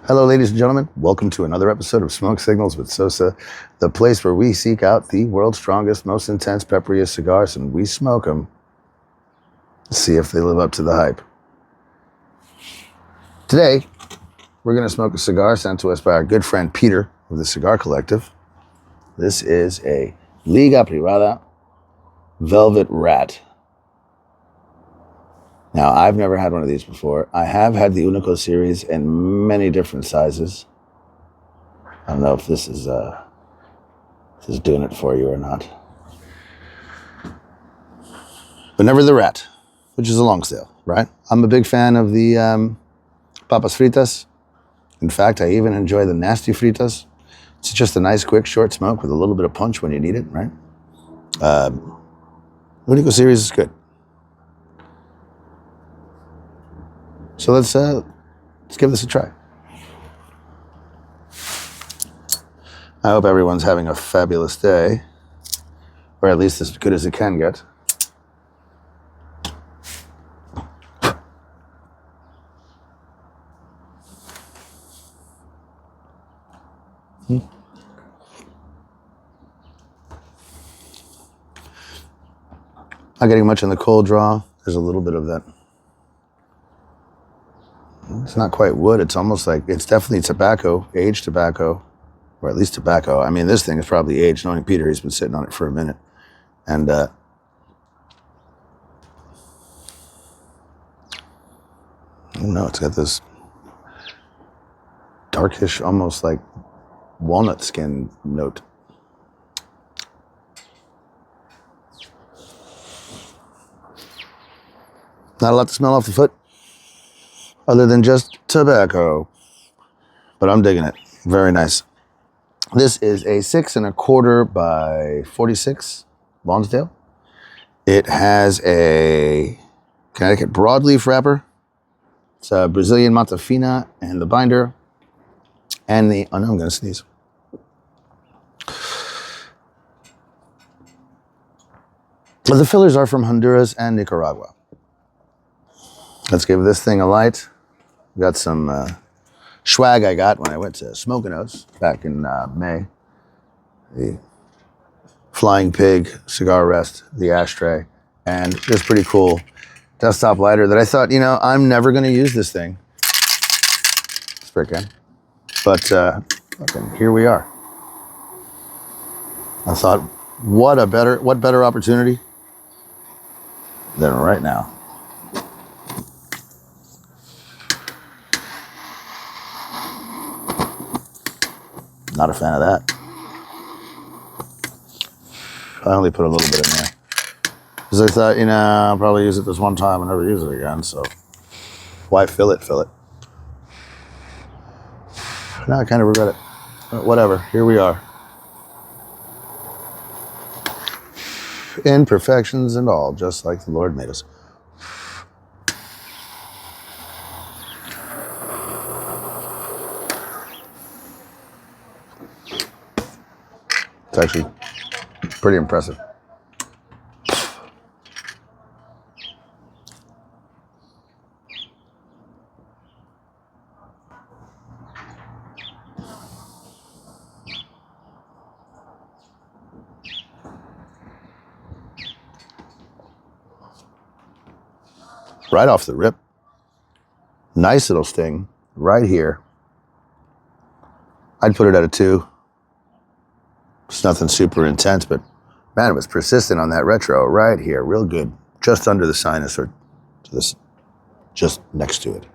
Hello, ladies and gentlemen. Welcome to another episode of Smoke Signals with Sosa, the place where we seek out the world's strongest, most intense, pepperiest cigars, and we smoke them. See if they live up to the hype. Today, we're going to smoke a cigar sent to us by our good friend Peter of the Cigar Collective. This is a Liga Privada Velvet Rat. Now, I've never had one of these before. I have had the Unico series in many different sizes. I don't know if this is doing it for you or not. But never the Rat, which is a long sale, right? I'm a big fan of the papas fritas. In fact, I even enjoy the nasty fritas. It's just a nice, quick, short smoke with a little bit of punch when you need it, right? Unico series is good. So let's give this a try. I hope everyone's having a fabulous day, or at least as good as it can get. Not getting much in the cold draw. There's a little bit of that. It's not quite wood. It's almost like, it's definitely tobacco, aged tobacco, or at least tobacco. I mean, this thing is probably aged. Knowing Peter, he's been sitting on it for a minute. And oh no, it's got this darkish, almost like walnut skin note. Not a lot to smell off the foot, other than just tobacco. But I'm digging it. Very nice. This is a 6 1/4 by 46 Lonsdale. It has a Connecticut broadleaf wrapper. It's a Brazilian Mata Fina and the binder. And the, oh no, I'm gonna sneeze. Well, the fillers are from Honduras and Nicaragua. Let's give this thing a light. Got some swag I got when I went to Smokinos back in May. The Flying Pig cigar rest, the ashtray, and this pretty cool desktop lighter that I thought, you know, I'm never going to use this thing. It's freaking. But here we are. I thought, what better opportunity than right now. Not a fan of that. I only put a little bit in there. Because I thought, you know, I'll probably use it this one time and never use it again, so why fill it? Now I kind of regret it. But whatever, here we are. Imperfections and all, just like the Lord made us. It's actually pretty impressive. Right off the rip. Nice little sting right here. I'd put it at a 2. It's nothing super intense, but man, it was persistent on that retro right here. Real good. Just under the sinus, or to this, just next to it.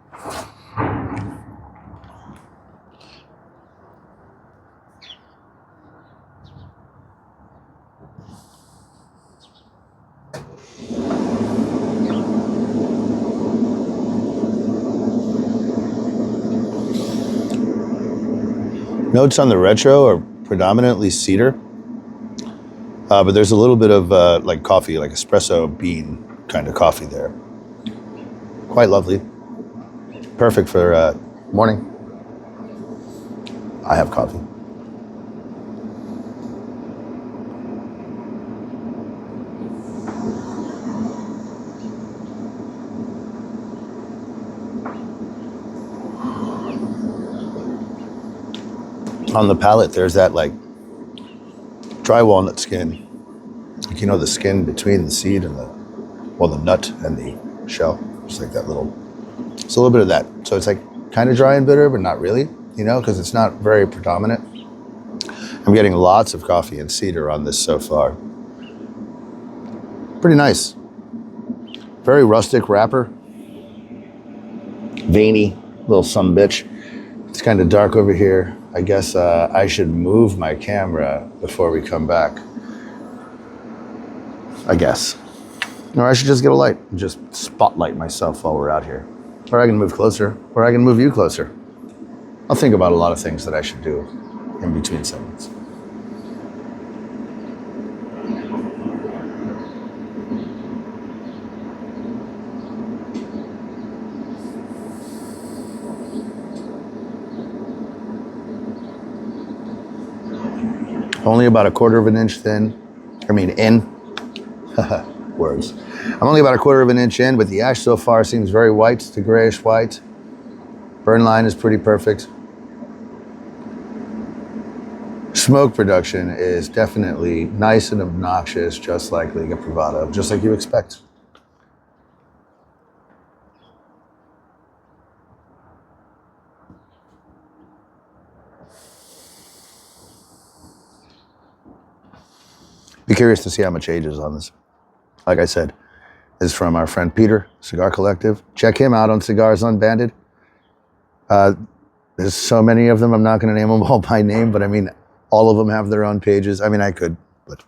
Notes on the retro are predominantly cedar, but there's a little bit of like coffee, like espresso bean kind of coffee there. Quite lovely. Perfect for morning. I have coffee. On the palate, there's that like dry walnut skin. Like, you know, the skin between the seed and the nut and the shell. Just like that little, it's a little bit of that. So it's like kind of dry and bitter, but not really, you know, because it's not very predominant. I'm getting lots of coffee and cedar on this so far. Pretty nice. Very rustic wrapper. Veiny, little sumbitch. It's kind of dark over here. I guess I should move my camera before we come back. I guess. Or I should just get a light and just spotlight myself while we're out here. Or I can move closer, or I can move you closer. I'll think about a lot of things that I should do in between segments. Only about 1/4 of an inch thin. In. Words. I'm only about 1/4 of an inch in, but the ash so far seems very white to grayish white. Burn line is pretty perfect. Smoke production is definitely nice and obnoxious, just like Liga Privada, just like you expect. Be curious to see how much age is on this. Like I said, this is from our friend Peter, Cigar Collective. Check him out on Cigars Unbanded. There's so many of them, I'm not going to name them all by name, but I mean, all of them have their own pages. I mean, I could, but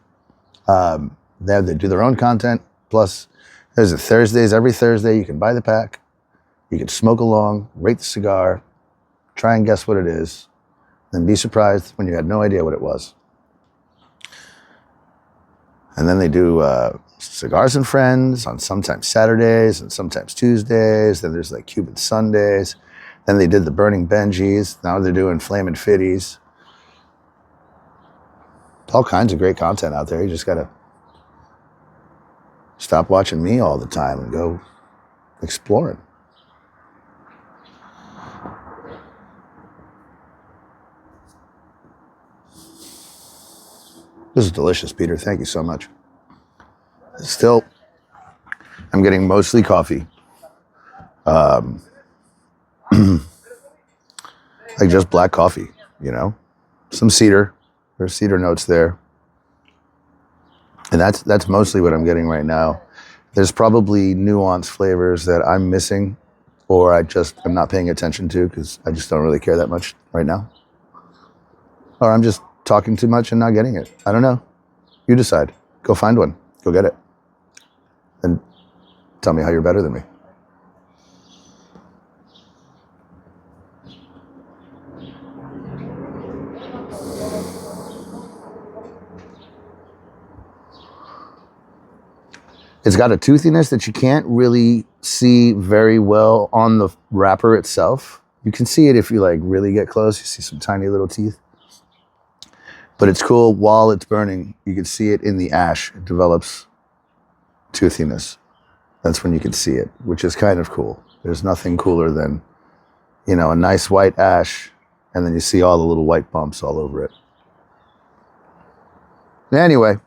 they do their own content. Plus, there's a Thursdays. Every Thursday, you can buy the pack. You can smoke along, rate the cigar, try and guess what it is, then be surprised when you had no idea what it was. And then they do Cigars and Friends on sometimes Saturdays and sometimes Tuesdays. Then there's like Cuban Sundays. Then they did the Burning Benjis. Now they're doing Flamin' Fitties. All kinds of great content out there. You just gotta stop watching me all the time and go exploring. This is delicious, Peter. Thank you so much. Still, I'm getting mostly coffee. Like just black coffee, you know? Some cedar. There's cedar notes there. And that's mostly what I'm getting right now. There's probably nuanced flavors that I'm missing or I'm not paying attention to because I just don't really care that much right now. Or I'm just talking too much and not getting it. I don't know. You decide. Go find one. Go get it. And tell me how you're better than me. It's got a toothiness that you can't really see very well on the wrapper itself. You can see it if you like really get close. You see some tiny little teeth. But it's cool while it's burning. You can see it in the ash. It develops toothiness. That's when you can see it, which is kind of cool. There's nothing cooler than, you know, a nice white ash, and then you see all the little white bumps all over it. Anyway,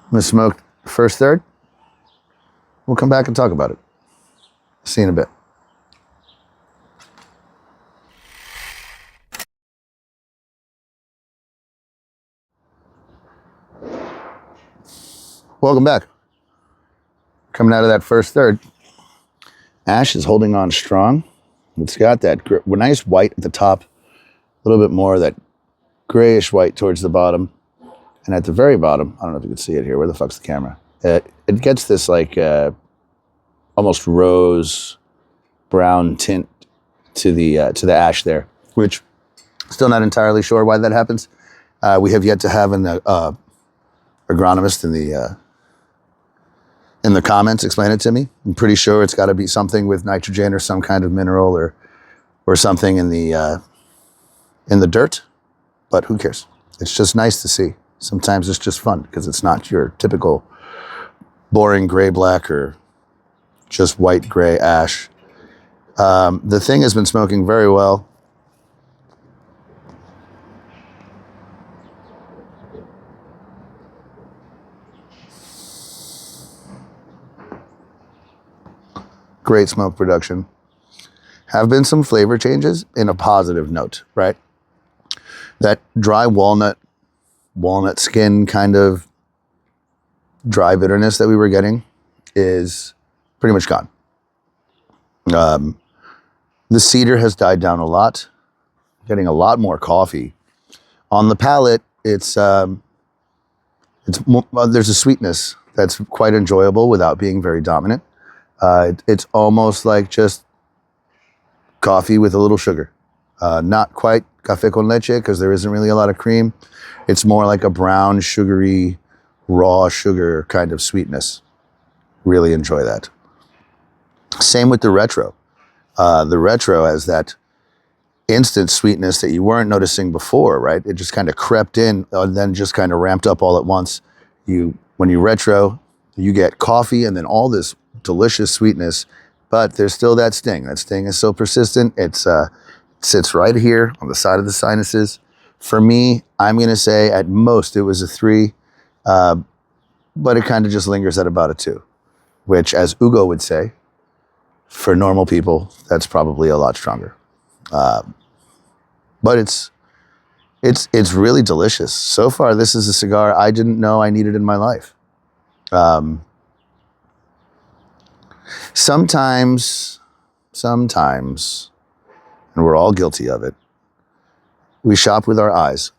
I'm gonna smoke the first third. We'll come back and talk about it. See you in a bit. Welcome back. Coming out of that first third. Ash is holding on strong. It's got that nice white at the top, a little bit more of that grayish white towards the bottom. And at the very bottom, I don't know if you can see it here. Where the fuck's the camera? It gets this like almost rose brown tint to the ash there, which still not entirely sure why that happens. We have yet to have an agronomist in the comments explain it to me. I'm pretty sure it's got to be something with nitrogen or some kind of mineral or something in the dirt. But who cares? It's just nice to see. Sometimes it's just fun because it's not your typical boring gray black or just white gray ash. The thing has been smoking very well. Great smoke production. Have been some flavor changes in a positive note, right? That dry walnut skin kind of dry bitterness that we were getting is pretty much gone. The cedar has died down a lot, getting a lot more coffee. On the palate, there's a sweetness that's quite enjoyable without being very dominant. It's almost like just coffee with a little sugar. Not quite café con leche because there isn't really a lot of cream. It's more like a brown, sugary, raw sugar kind of sweetness. Really enjoy that. Same with the retro. The retro has that instant sweetness that you weren't noticing before, right? It just kind of crept in and then just kind of ramped up all at once. When you retro, you get coffee and then all this delicious sweetness, but there's still that sting. That sting is so persistent. It sits right here on the side of the sinuses. For me, I'm going to say at most it was a 3, but it kind of just lingers at about a 2, which, as Ugo would say, for normal people, that's probably a lot stronger. But it's really delicious. So far, this is a cigar I didn't know I needed in my life. Sometimes, and we're all guilty of it, we shop with our eyes.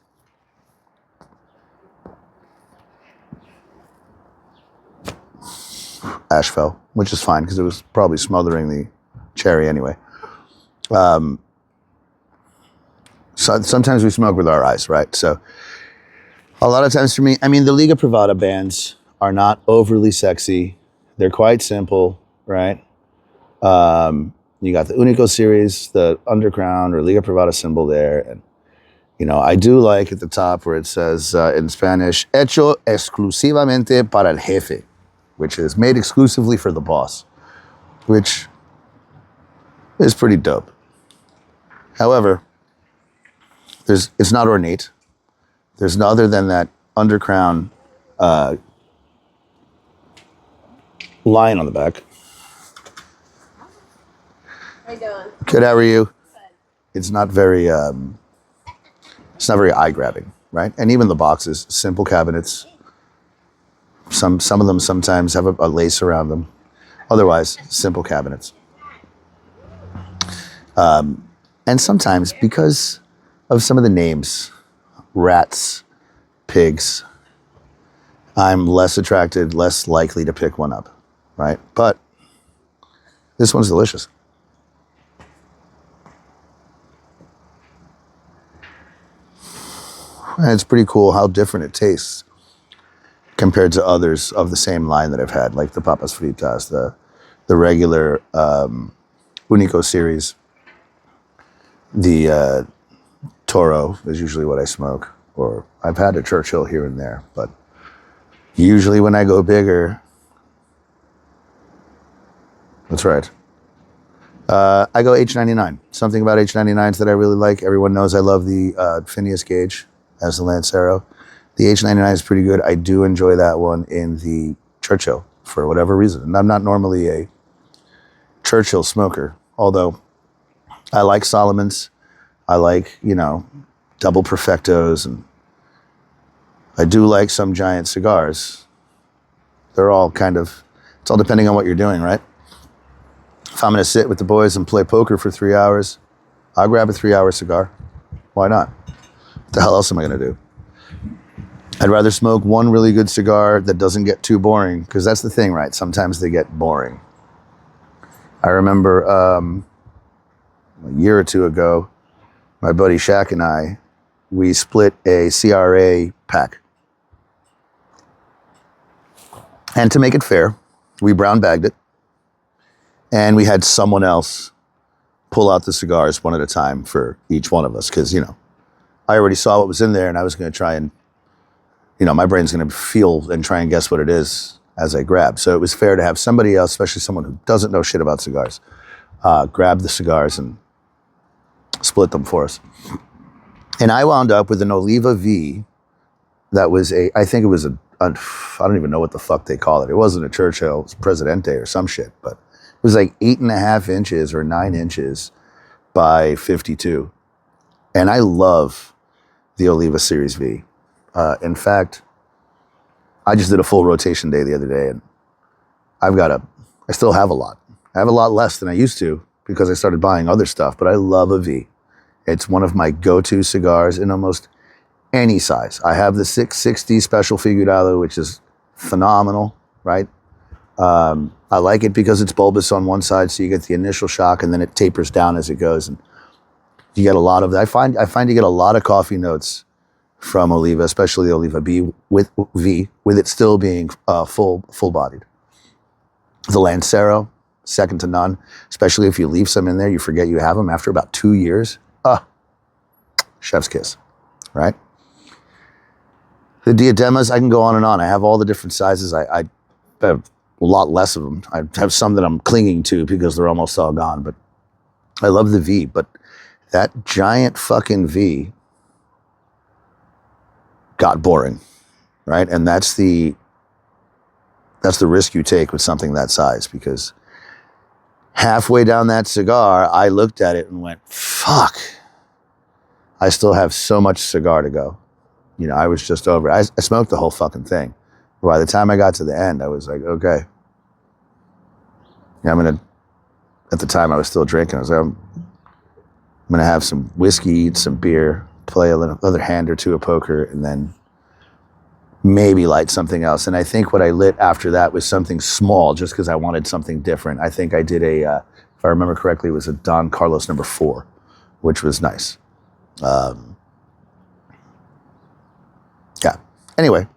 Ash fell, which is fine because it was probably smothering the cherry anyway. So sometimes we smoke with our eyes, right? So a lot of times for me, I mean, the Liga Privada bands are not overly sexy. They're quite simple, right? You got the Unico series, the Underground or Liga Privada symbol there. And, I do like at the top where it says in Spanish, hecho exclusivamente para el jefe, which is made exclusively for the boss, which is pretty dope. However, it's not ornate. There's no other than that undercrown line on the back. How you doing? Good, how are you? Good. It's not very eye-grabbing, right? And even the boxes, simple cabinets. Some of them sometimes have a lace around them. Otherwise, simple cabinets. And sometimes, because of some of the names, rats, pigs, I'm less attracted, less likely to pick one up, right? But this one's delicious. And it's pretty cool how different it tastes compared to others of the same line that I've had, like the Papas Fritas, the regular Unico series. The Toro is usually what I smoke, or I've had a Churchill here and there, but usually when I go bigger, that's right. I go H99. Something about H99s that I really like. Everyone knows I love the Phineas Gage as the Lancero. The H99 is pretty good. I do enjoy that one in the Churchill for whatever reason. And I'm not normally a Churchill smoker, although I like Solomons. I like, double Perfectos, and I do like some giant cigars. They're all it's all depending on what you're doing, right? If I'm going to sit with the boys and play poker for 3 hours, I'll grab a 3-hour cigar. Why not? What the hell else am I going to do? I'd rather smoke one really good cigar that doesn't get too boring, because that's the thing, right? Sometimes they get boring. I remember a year or two ago, my buddy Shaq and I, we split a CRA pack. And to make it fair, we brown bagged it, and we had someone else pull out the cigars one at a time for each one of us, because, I already saw what was in there, and I was going to try and, my brain's going to feel and try and guess what it is as I grab. So it was fair to have somebody else, especially someone who doesn't know shit about cigars, grabbed the cigars and split them for us. And I wound up with an Oliva V that was I think it was I don't even know what the fuck they call it. It wasn't a Churchill, it was Presidente or some shit, but it was like 8.5 inches or 9 inches by 52. And I love the Oliva Series V. In fact, I just did a full rotation day the other day, and I still have a lot. I have a lot less than I used to because I started buying other stuff, but I love a V. It's one of my go-to cigars in almost any size. I have the 660 Special Figurado, which is phenomenal, right? I like it because it's bulbous on one side, so you get the initial shock, and then it tapers down as it goes, and you get a lot of. I find you get a lot of coffee notes from Oliva, especially the Oliva B with it still being full-bodied. The Lancero, second to none, especially if you leave some in there, you forget you have them after about 2 years. Chef's kiss, right? The diademas, I can go on and on. I have all the different sizes. I have a lot less of them. I have some that I'm clinging to because they're almost all gone, but I love the V. But that giant fucking V got boring, right? And that's the risk you take with something that size, because halfway down that cigar, I looked at it and went, fuck, I still have so much cigar to go. You know, I was just over. I smoked the whole fucking thing. By the time I got to the end, I was like, okay. Yeah, at the time I was still drinking. I was like, I'm gonna have some whiskey, eat some beer, play another hand or two of poker, and then maybe light something else. And I think what I lit after that was something small, just because I wanted something different. I think I did if I remember correctly, it was a Don Carlos number 4, which was nice. Yeah. Anyway.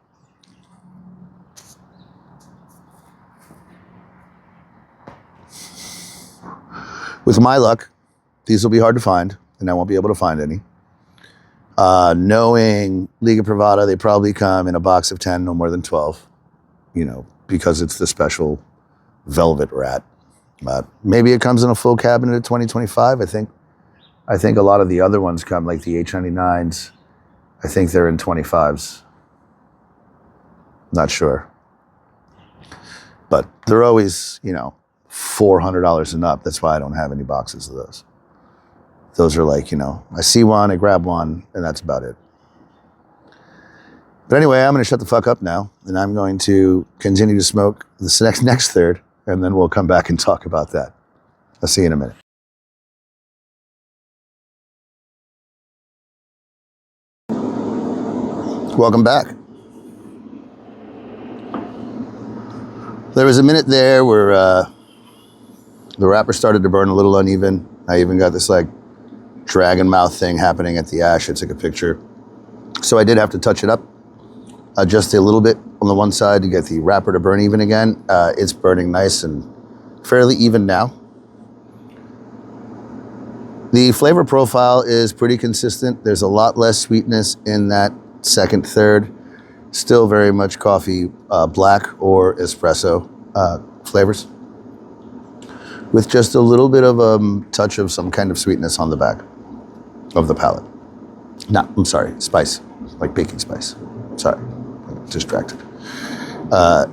With my luck, these will be hard to find, and I won't be able to find any. Knowing Liga Privada, they probably come in a box of 10, no more than 12, you know, because it's the special velvet rat. Maybe it comes in a full cabinet at 2025. I think a lot of the other ones come, like the H99s. I think they're in 25s. Not sure. But they're always, you know, $400 and up. That's why I don't have any boxes of those. Those are like, you know, I see one, I grab one, and that's about it. But anyway, I'm going to shut the fuck up now, and I'm going to continue to smoke this next third, and then we'll come back and talk about that. I'll see you in a minute. Welcome back. There was a minute there where the wrapper started to burn a little uneven. I even got this like dragon mouth thing happening at the ash. I took a picture. So I did have to touch it up just a little bit on the one side to get the wrapper to burn even again. It's burning nice and fairly even now. The flavor profile is pretty consistent. There's a lot less sweetness in that second third. Still very much coffee, black or espresso flavors, with just a little bit of a touch of some kind of sweetness on the back of the palate. Spice, like baking spice. Sorry, I'm distracted. The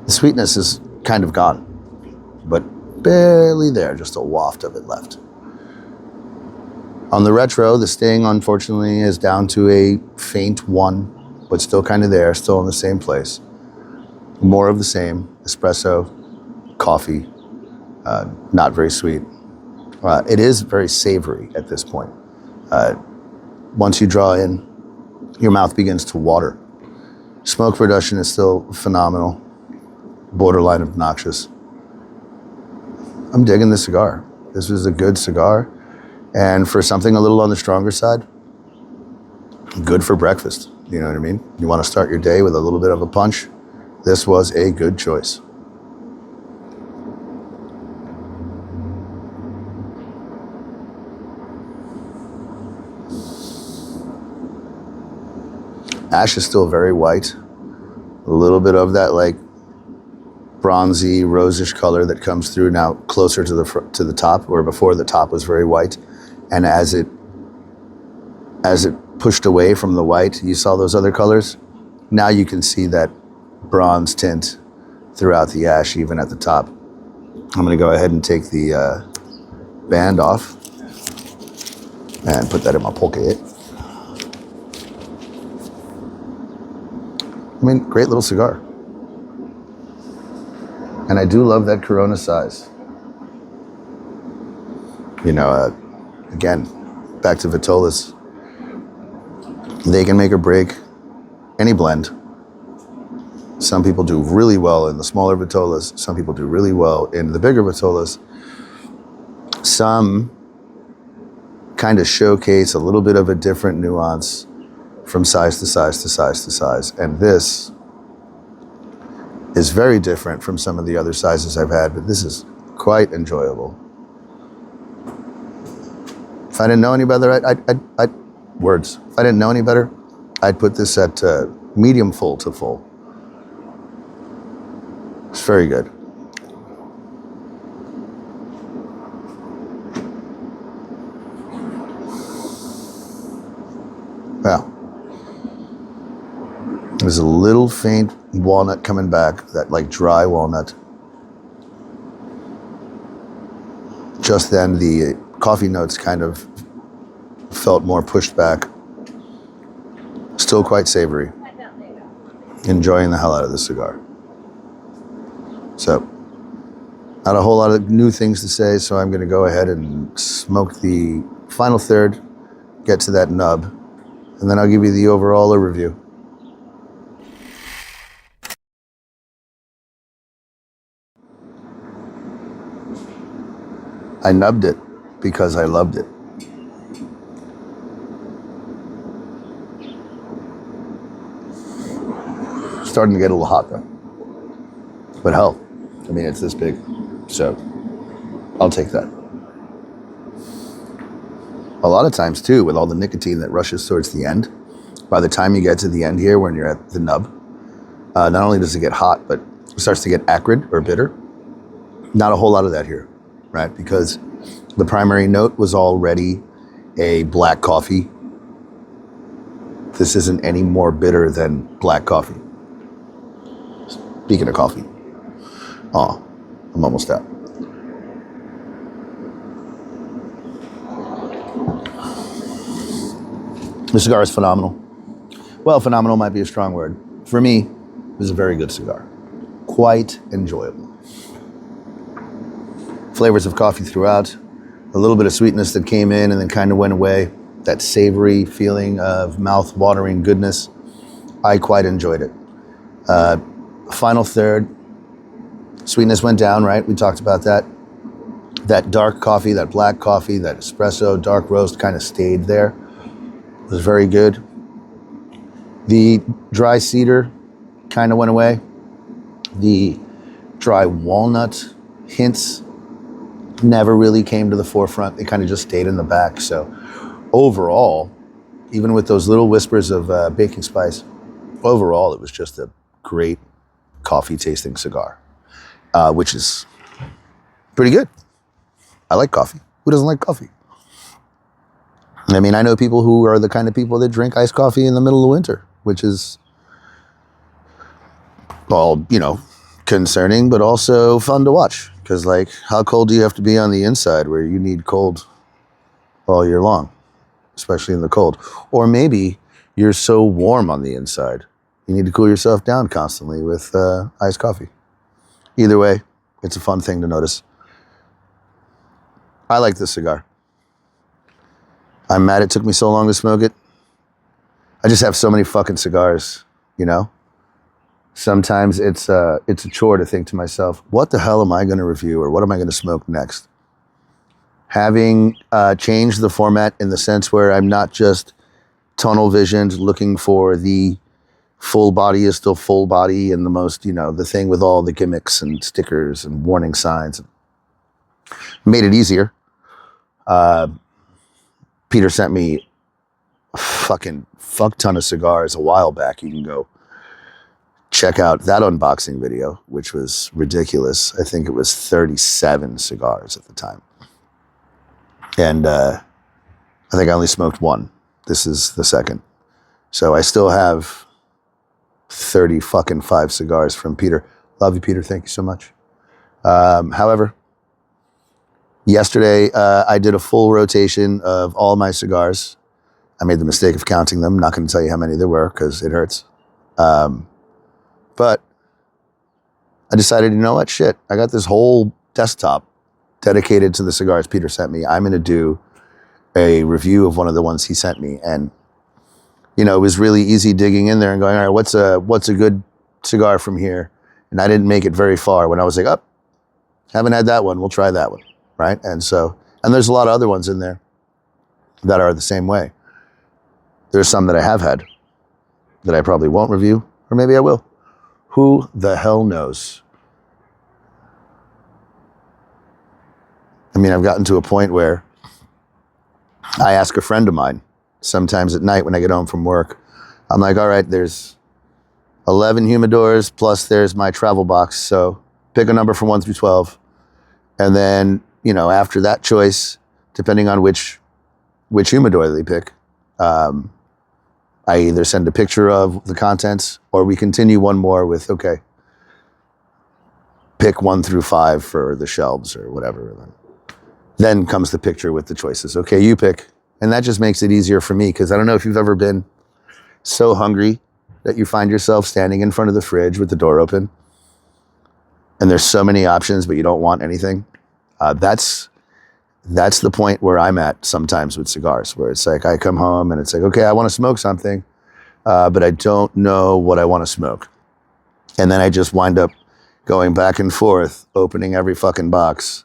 sweetness is kind of gone, but barely there, just a waft of it left. On the retro, the sting, unfortunately, is down to a faint 1, but still kind of there, still in the same place. More of the same, espresso, coffee, not very sweet. It is very savory at this point. Once you draw in, your mouth begins to water. Smoke production is still phenomenal, borderline obnoxious. I'm digging this cigar. This is a good cigar. And for something a little on the stronger side, good for breakfast. You know what I mean? You want to start your day with a little bit of a punch? This was a good choice. Ash is still very white. A little bit of that like bronzy, rosish color that comes through now closer to the top, where before the top was very white. And as it pushed away from the white, you saw those other colors. Now you can see that bronze tint throughout the ash, even at the top. I'm gonna go ahead and take the band off and put that in my pocket. I mean, great little cigar. And I do love that Corona size. You know, again, back to Vitolas. They can make or break any blend. Some people do really well in the smaller Vitolas. Some people do really well in the bigger Vitolas. Some kind of showcase a little bit of a different nuance from size to size to size to size. And this is very different from some of the other sizes I've had, but this is quite enjoyable. If I didn't know any better, If I didn't know any better, I'd put this at medium full to full. It's very good. Wow. There's a little faint walnut coming back, that like dry walnut. Just then the coffee notes kind of felt more pushed back. Still quite savory. Enjoying the hell out of this cigar. So, not a whole lot of new things to say, so I'm going to go ahead and smoke the final third, get to that nub, and then I'll give you the overall review. I nubbed it because I loved it. Starting to get a little hot though. But hell, I mean, it's this big, so I'll take that. A lot of times too, with all the nicotine that rushes towards the end, by the time you get to the end here, when you're at the nub, not only does it get hot, but it starts to get acrid or bitter. Not a whole lot of that here, right? Because the primary note was already a black coffee. This isn't any more bitter than black coffee. Speaking of coffee. Oh, I'm almost out. This cigar is phenomenal. Well, phenomenal might be a strong word. For me, it is a very good cigar. Quite enjoyable. Flavors of coffee throughout. A little bit of sweetness that came in and then kind of went away. That savory feeling of mouth-watering goodness. I quite enjoyed it. Final third. Sweetness went down, right? We talked about that. That dark coffee, that black coffee, that espresso, dark roast kind of stayed there. It was very good. The dry cedar kind of went away. The dry walnut hints never really came to the forefront. They kind of just stayed in the back. So overall, even with those little whispers of baking spice, overall, it was just a great coffee tasting cigar. Which is pretty good. I like coffee. Who doesn't like coffee? I mean, I know people who are the kind of people that drink iced coffee in the middle of winter, which is all, concerning, but also fun to watch. Because, how cold do you have to be on the inside where you need cold all year long, especially in the cold? Or maybe you're so warm on the inside, you need to cool yourself down constantly with iced coffee. Either way, it's a fun thing to notice. I like this cigar. I'm mad it took me so long to smoke it. I just have so many fucking cigars, Sometimes it's a chore to think to myself, what the hell am I going to review or what am I going to smoke next? Having changed the format in the sense where I'm not just tunnel visioned looking for the full body is still full body and the most, the thing with all the gimmicks and stickers and warning signs. Made it easier. Peter sent me a fucking fuck ton of cigars a while back. You can go check out that unboxing video, which was ridiculous. I think it was 37 cigars at the time. And I think I only smoked one. This is the second. So I still have 35 cigars from Peter. Love you, Peter. Thank you so much. However, yesterday I did a full rotation of all my cigars. I made the mistake of counting them. Not going to tell you how many there were because it hurts. But I decided, you know what, shit, I got this whole desktop dedicated to the cigars Peter sent me. I'm going to do a review of one of the ones he sent me. And, you know, it was really easy digging in there and going, all right, what's a good cigar from here? And I didn't make it very far when I was like, oh, haven't had that one. We'll try that one, right? And there's a lot of other ones in there that are the same way. There's some that I have had that I probably won't review, or maybe I will. Who the hell knows? I mean, I've gotten to a point where I ask a friend of mine, sometimes at night when I get home from work, I'm like, all right, there's 11 humidors, plus there's my travel box. So pick a number from 1 through 12. And then, you know, after that choice, depending on which humidor they pick, I either send a picture of the contents or we continue one more with, okay, pick 1 through 5 for the shelves or whatever. Then comes the picture with the choices. Okay, you pick. And that just makes it easier for me because I don't know if you've ever been so hungry that you find yourself standing in front of the fridge with the door open and there's so many options, but you don't want anything. That's the point where I'm at sometimes with cigars, where it's like I come home and it's like, okay, I want to smoke something, but I don't know what I want to smoke. And then I just wind up going back and forth, opening every fucking box,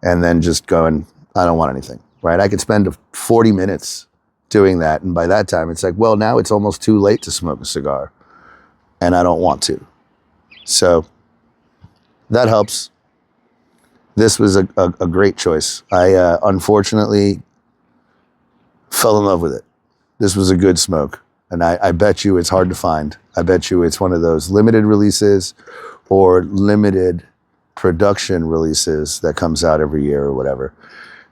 and then just going, I don't want anything, right? I could spend 40 minutes doing that. And by that time, it's like, well, now it's almost too late to smoke a cigar, and I don't want to. So that helps. This was a great choice. I unfortunately fell in love with it. This was a good smoke. And I bet you it's hard to find. I bet you it's one of those limited releases or limited production releases that comes out every year or whatever.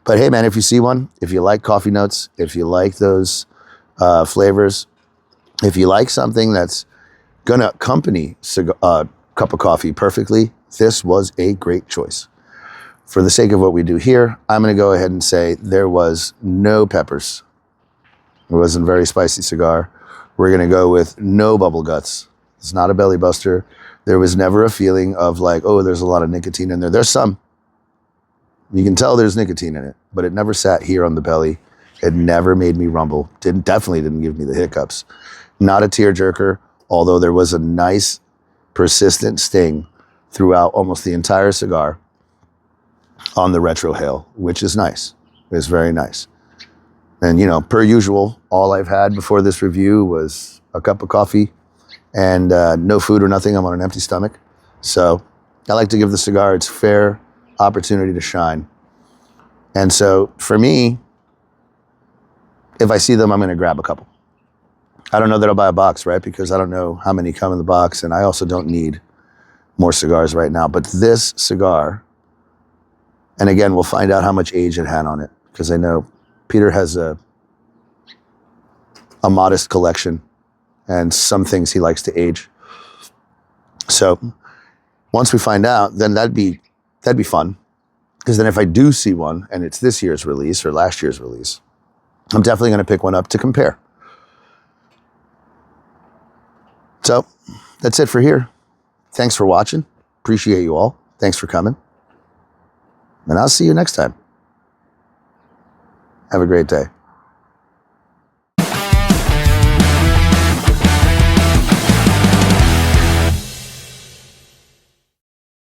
But hey, man, if you see one, if you like coffee notes, if you like those flavors, if you like something that's going to accompany a cup of coffee perfectly, this was a great choice. For the sake of what we do here, I'm going to go ahead and say there was no peppers. It wasn't a very spicy cigar. We're going to go with no bubble guts. It's not a belly buster. There was never a feeling of like, oh, there's a lot of nicotine in there. There's some. You can tell there's nicotine in it, but it never sat here on the belly. It never made me rumble. Definitely didn't give me the hiccups. Not a tearjerker, although there was a nice, persistent sting throughout almost the entire cigar on the retrohale, which is nice. It's very nice. And, you know, per usual, all I've had before this review was a cup of coffee and no food or nothing. I'm on an empty stomach. So I like to give the cigar its fair opportunity to shine. And so for me, if I see them, I'm going to grab a couple. I don't know that I'll buy a box, right? Because I don't know how many come in the box. And I also don't need more cigars right now. But this cigar, and again, we'll find out how much age it had on it, because I know Peter has a modest collection and some things he likes to age. So once we find out, then that'd be fun. Because then if I do see one and it's this year's release or last year's release, I'm definitely going to pick one up to compare. So that's it for here. Thanks for watching. Appreciate you all. Thanks for coming. And I'll see you next time. Have a great day.